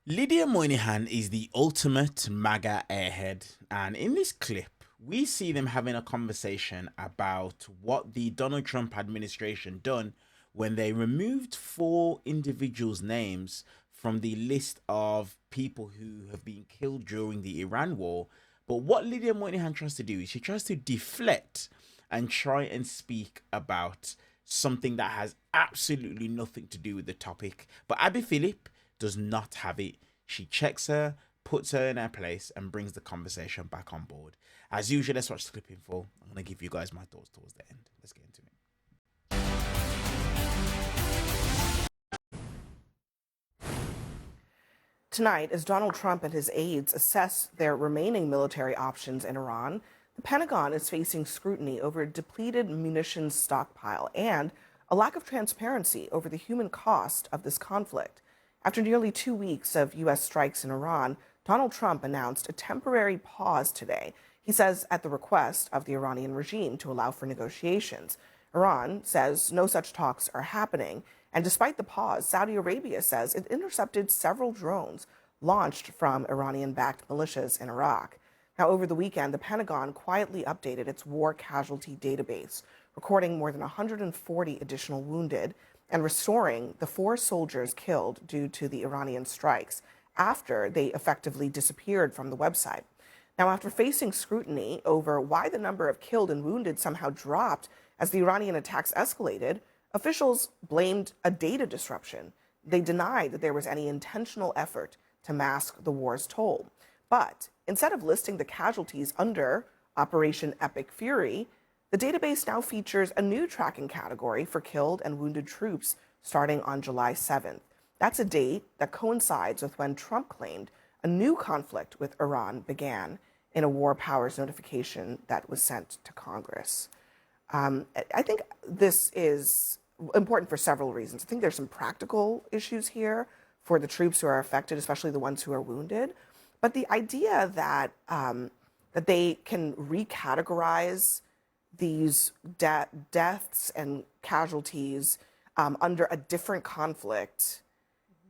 Lydia Moynihan is the ultimate MAGA airhead, and in this clip, we see them having a conversation about what the Donald Trump administration done when they removed 4 individuals' names from the list of people who have been killed during the Iran war. But what Lydia Moynihan tries to do is she tries to deflect and try and speak about something that has absolutely nothing to do with the topic. But Abby Phillip does not have it. She checks her, puts her in her place, and brings the conversation back on board. As usual, let's watch the clip in full. I'm going to give you guys my thoughts towards the end. Let's get into it. Tonight, as Donald Trump and his aides assess their remaining military options in Iran, the Pentagon is facing scrutiny over a depleted munitions stockpile and a lack of transparency over the human cost of this conflict. After nearly 2 weeks of U.S. strikes in Iran, Donald Trump announced a temporary pause today. He says at the request of the Iranian regime to allow for negotiations. Iran says no such talks are happening. And despite the pause, Saudi Arabia says it intercepted several drones launched from Iranian-backed militias in Iraq. Now, over the weekend, the Pentagon quietly updated its war casualty database, recording more than 140 additional wounded and restoring the 4 soldiers killed due to the Iranian strikes after they effectively disappeared from the website. Now, after facing scrutiny over why the number of killed and wounded somehow dropped as the Iranian attacks escalated, officials blamed a data disruption. They denied that there was any intentional effort to mask the war's toll. But instead of listing the casualties under Operation Epic Fury, the database now features a new tracking category for killed and wounded troops starting on July 7th. That's a date that coincides with when Trump claimed a new conflict with Iran began in a war powers notification that was sent to Congress. I think this is important for several reasons. I think there's some practical issues here for the troops who are affected, especially the ones who are wounded. But the idea that that they can recategorize these deaths and casualties under a different conflict,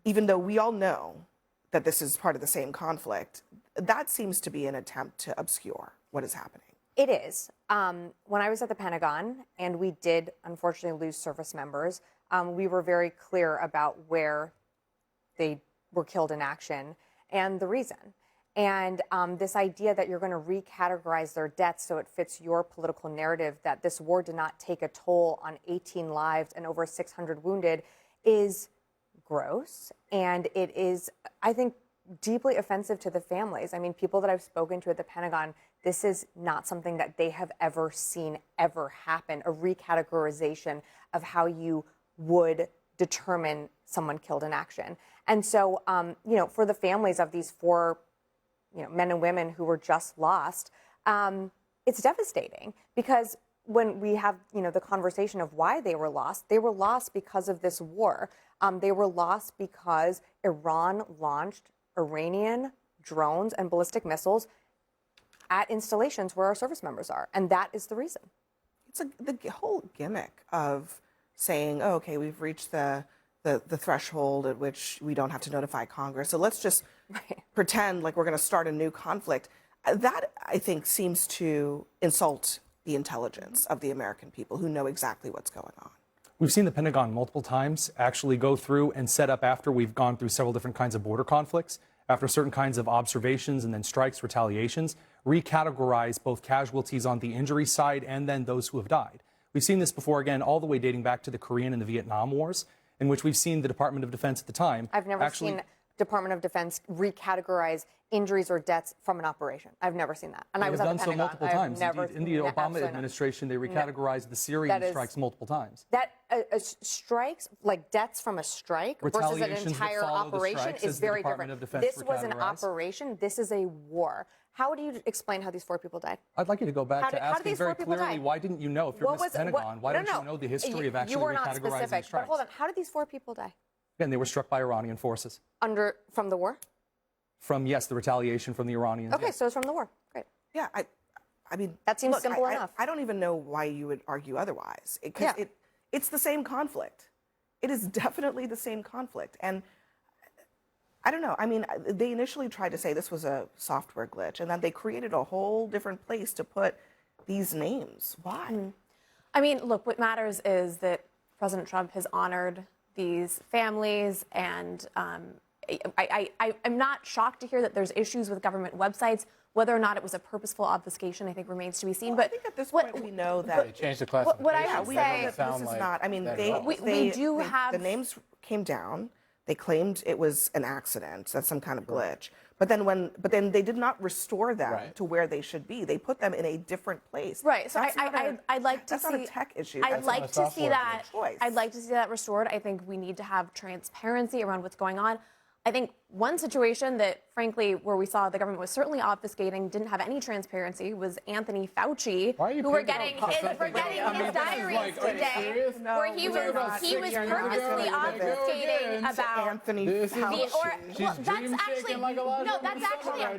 even though we all know that this is part of the same conflict, that seems to be an attempt to obscure what is happening. It is. When I was at the Pentagon, and we did unfortunately lose service members, we were very clear about where they were killed in action and the reason. And this idea that you're going to recategorize their deaths so it fits your political narrative that this war did not take a toll on 18 lives and over 600 wounded is gross. And it is, I think, deeply offensive to the families. I mean, people that I've spoken to at the Pentagon, this is not something that they have ever seen ever happen, a recategorization of how you would determine someone killed in action. And so, for the families of these 4 men and women who were just lost, it's devastating because when we have, the conversation of why they were lost because of this war. They were lost because Iran launched Iranian drones and ballistic missiles at installations where our service members are. And that is the reason. It's the whole gimmick of saying, oh, okay, we've reached the threshold at which we don't have to notify Congress. So let's just pretend like we're going to start a new conflict. That, I think, seems to insult the intelligence of the American people who know exactly what's going on. We've seen the Pentagon multiple times actually go through and set up after we've gone through several different kinds of border conflicts, after certain kinds of observations and then strikes, retaliations, recategorize both casualties on the injury side and then those who have died. We've seen this before, again, all the way dating back to the Korean and the Vietnam Wars, in which we've seen the Department of Defense at the time. I've never seen Department of Defense recategorize injuries or deaths from an operation. I've never seen that. And I was at the Pentagon. They've done so multiple times. Indeed, in the Obama administration, they recategorized the Syrian strikes multiple times. That strikes, like deaths from a strike versus an entire operation is very different. This was an operation. This is a war. How do you explain how these 4 people died? I'd like you to go back to asking very clearly, why didn't you know, if you're Miss Pentagon, why don't you know the history of actually recategorizing strikes? But hold on, how did these 4 people die? Again, they were struck by Iranian forces. From the war? From, yes, the retaliation from the Iranians. Okay, so it's from the war. Great. Yeah, I mean, that seems simple enough. I don't even know why you would argue otherwise. It's the same conflict. It is definitely the same conflict. And I don't know. I mean, they initially tried to say this was a software glitch, and then they created a whole different place to put these names. Why? I mean, look, what matters is that President Trump has honored these families, and I'm not shocked to hear that there's issues with government websites. Whether or not it was a purposeful obfuscation, I think remains to be seen. Well, I think at this point we know that they changed the classification. What I would we say, know that this is not. I mean, have the names came down. They claimed it was an accident, that's some kind of glitch. But then they did not restore them to where they should be. They put them in a different place. Right. So I'd like to see. That's not a tech issue. I'd like to see that. Choice. I'd like to see that restored. I think we need to have transparency around what's going on. I think one situation that, frankly, where we saw the government was certainly obfuscating, didn't have any transparency, was Anthony Fauci, who we're getting his diaries today, where he was purposely obfuscating about Anthony Fauci.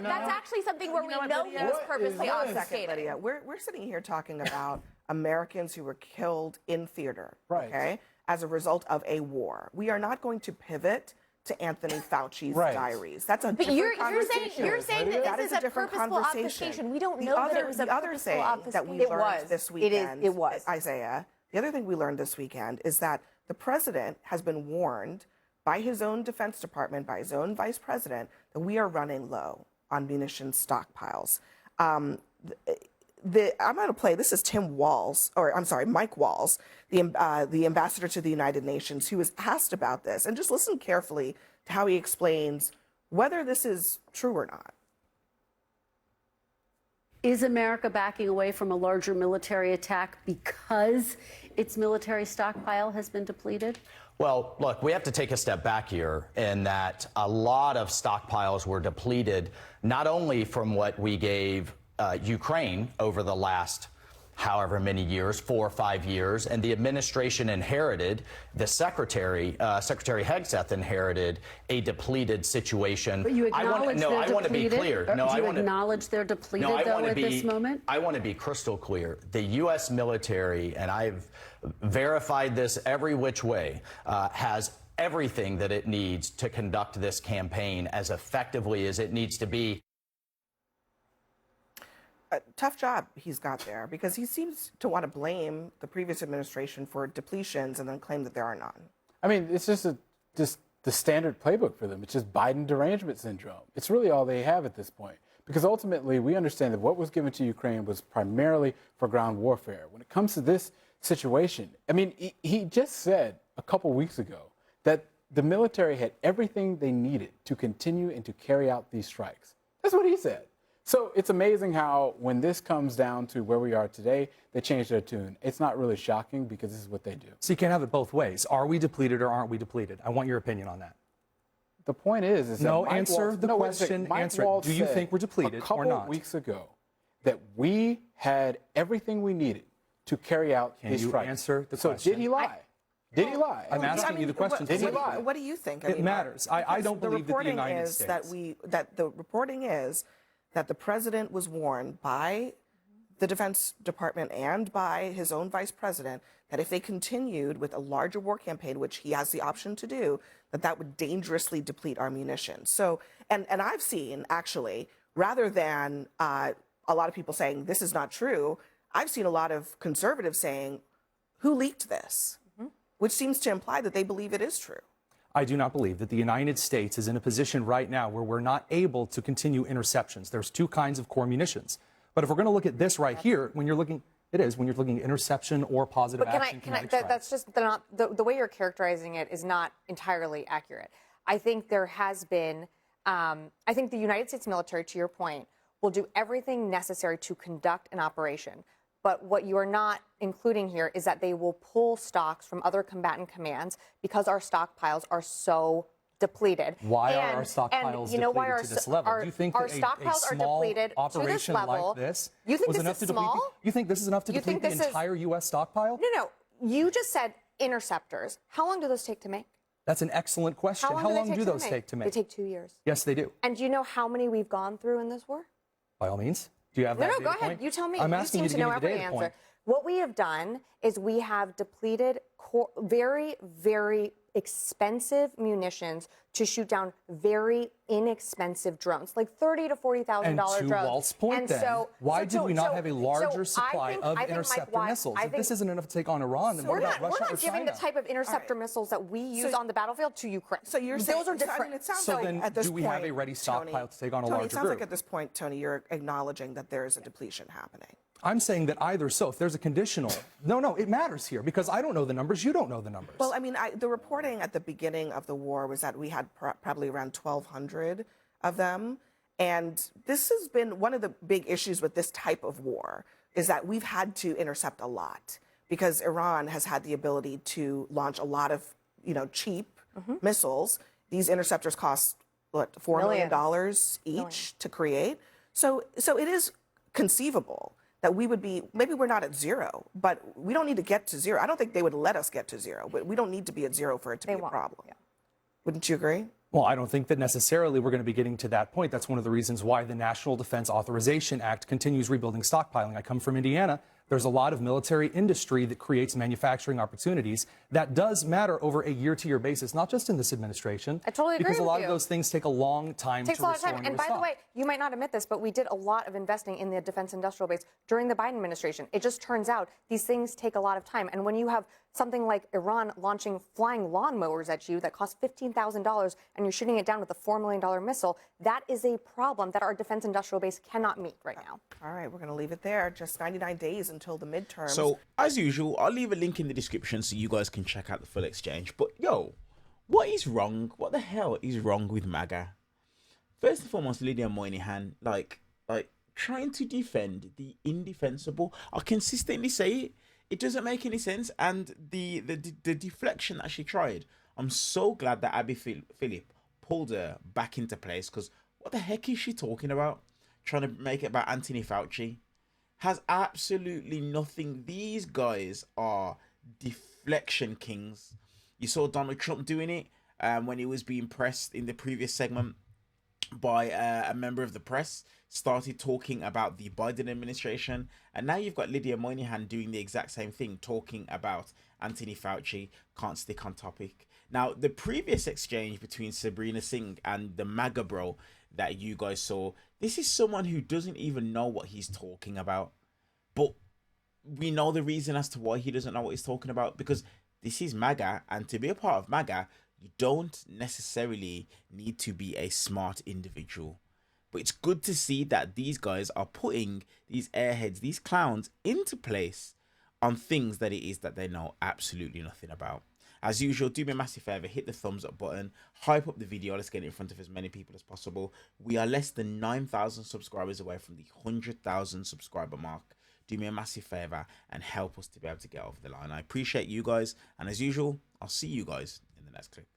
That's actually something where we know he was purposely obfuscating. Lydia, we're sitting here talking about Americans who were killed in theater, okay, as a result of a war. We are not going to pivot to Anthony Fauci's diaries. That's a different conversation. You're saying that this is a purposeful obfuscation. We don't know that it was a purposeful obfuscation. That we learned this weekend, it was. Isaiah, the other thing we learned this weekend is that the president has been warned by his own Defense Department, by his own vice president, that we are running low on munitions stockpiles. I'm going to play, this is Mike Walls, the ambassador to the United Nations, who was asked about this. And just listen carefully to how he explains whether this is true or not. Is America backing away from a larger military attack because its military stockpile has been depleted? Well, look, we have to take a step back here in that a lot of stockpiles were depleted, not only from what we gave Ukraine over the last however many years, 4 or 5 years, and the administration inherited, the Secretary Hegseth inherited a depleted situation. But you acknowledge I want to be clear. Do you acknowledge they're depleted, though, at this moment? I want to be crystal clear. The U.S. military, and I've verified this every which way, has everything that it needs to conduct this campaign as effectively as it needs to be. A tough job he's got there, because he seems to want to blame the previous administration for depletions and then claim that there are none. I mean, it's just the standard playbook for them. It's just Biden derangement syndrome. It's really all they have at this point, because ultimately we understand that what was given to Ukraine was primarily for ground warfare. When it comes to this situation, I mean, he just said a couple weeks ago that the military had everything they needed to continue and to carry out these strikes. That's what he said. So it's amazing how when this comes down to where we are today, they change their tune. It's not really shocking because this is what they do. So you can't have it both ways. Are we depleted or aren't we depleted? I want your opinion on that. The point is that no, answer the question. Answer it. Do you think we're depleted or not? A couple weeks ago that we had everything we needed to carry out these strikes. Can you answer the question? So did he lie? Did he lie? I'm asking you the question. Did he lie? What do you think? It matters. I don't believe that the United States. The reporting is that the president was warned by the Defense Department and by his own vice president that if they continued with a larger war campaign, which he has the option to do, that would dangerously deplete our munitions. So, and I've seen, actually, rather than a lot of people saying this is not true, I've seen a lot of conservatives saying, who leaked this? Which seems to imply that they believe it is true. I do not believe that the United States is in a position right now where we're not able to continue interceptions. There's two kinds of core munitions. But if we're going to look at this right here, when you're looking at interception or positive action kinetic strikes. That's just the way you're characterizing it is not entirely accurate. I think there has been, I think the United States military, to your point, will do everything necessary to conduct an operation. But what you are not including here is that they will pull stocks from other combatant commands because our stockpiles are so depleted. Why are our stockpiles depleted to this level? Do you think our that stockpiles are depleted operation to this level? Like this you think was this enough is to small? Deplete you think this is enough to deplete the entire U.S. stockpile? No. You just said interceptors. How long do those take to make? That's an excellent question. How long do those take to make? They take 2 years. Yes, they do. And do you know how many we've gone through in this war? By all means. Do you have that data go point? ahead. You tell me. I'm asking you to give me the data answer. point. What we have done is we have depleted very, very expensive munitions to shoot down very inexpensive drones, like $30,000 to $40,000 drones. And to Walt's point, And then, why did we not have a larger supply of I think, interceptor Mike, missiles? I If think, this isn't enough to take on Iran, then what about Russia we're not or giving China? the type of interceptor missiles that we use on the battlefield to Ukraine. So you're saying, those are different. I mean, it sounds So like then at this do we point, have a ready stockpile to take on a Tony, larger it sounds group? like at this point, Tony, you're acknowledging that there is a depletion happening. I'm saying that either so. If there's a conditional, no, it matters here because I don't know the numbers. You don't know the numbers. Well, I mean, the reporting at the beginning of the war was that we had probably around 1,200 of them. And this has been one of the big issues with this type of war is that we've had to intercept a lot because Iran has had the ability to launch a lot of, cheap missiles. These interceptors cost, what, $4 million each to create. So it is conceivable that we would be, maybe we're not at zero, but we don't need to get to zero. I don't think they would let us get to zero, but we don't need to be at zero for it to be a problem. Yeah. Wouldn't you agree? Well, I don't think that necessarily we're going to be getting to that point. That's one of the reasons why the National Defense Authorization Act continues rebuilding stockpiling. I come from Indiana. There's a lot of military industry that creates manufacturing opportunities. That does matter over a year-to-year basis, not just in this administration. I totally agree because a lot with of you. those things take a long time to restore and restock. And by the way, you might not admit this, but we did a lot of investing in the defense industrial base during the Biden administration. It just turns out these things take a lot of time. And when you have something like Iran launching flying lawnmowers at you that cost $15,000 and you're shooting it down with a $4 million missile, that is a problem that our defense industrial base cannot meet right now. All right, we're going to leave it there. Just 99 days until the midterms. So, as usual, I'll leave a link in the description so you guys can check out the full exchange. But, yo, what is wrong? What the hell is wrong with MAGA? First and foremost, Lydia Moynihan, like trying to defend the indefensible. I consistently say it. It doesn't make any sense. And the deflection that she tried, I'm so glad that Abby Phillip pulled her back into place, because what the heck is she talking about? Trying to make it about Anthony Fauci. Has absolutely nothing. These guys are deflection kings. You saw Donald Trump doing it when he was being pressed in the previous segment by a member of the press, started talking about the Biden administration, and now you've got Lydia Moynihan doing the exact same thing, talking about Anthony Fauci, can't stick on topic. Now, the previous exchange between Sabrina Singh and the MAGA bro that you guys saw, this is someone who doesn't even know what he's talking about, but we know the reason as to why he doesn't know what he's talking about, because this is MAGA, and to be a part of MAGA, you don't necessarily need to be a smart individual. But it's good to see that these guys are putting these airheads, these clowns, into place on things that it is that they know absolutely nothing about. As usual, do me a massive favor, hit the thumbs up button, hype up the video, let's get it in front of as many people as possible. We are less than 9,000 subscribers away from the 100,000 subscriber mark. Do me a massive favor and help us to be able to get over the line. I appreciate you guys, and as usual, I'll see you guys in the next clip.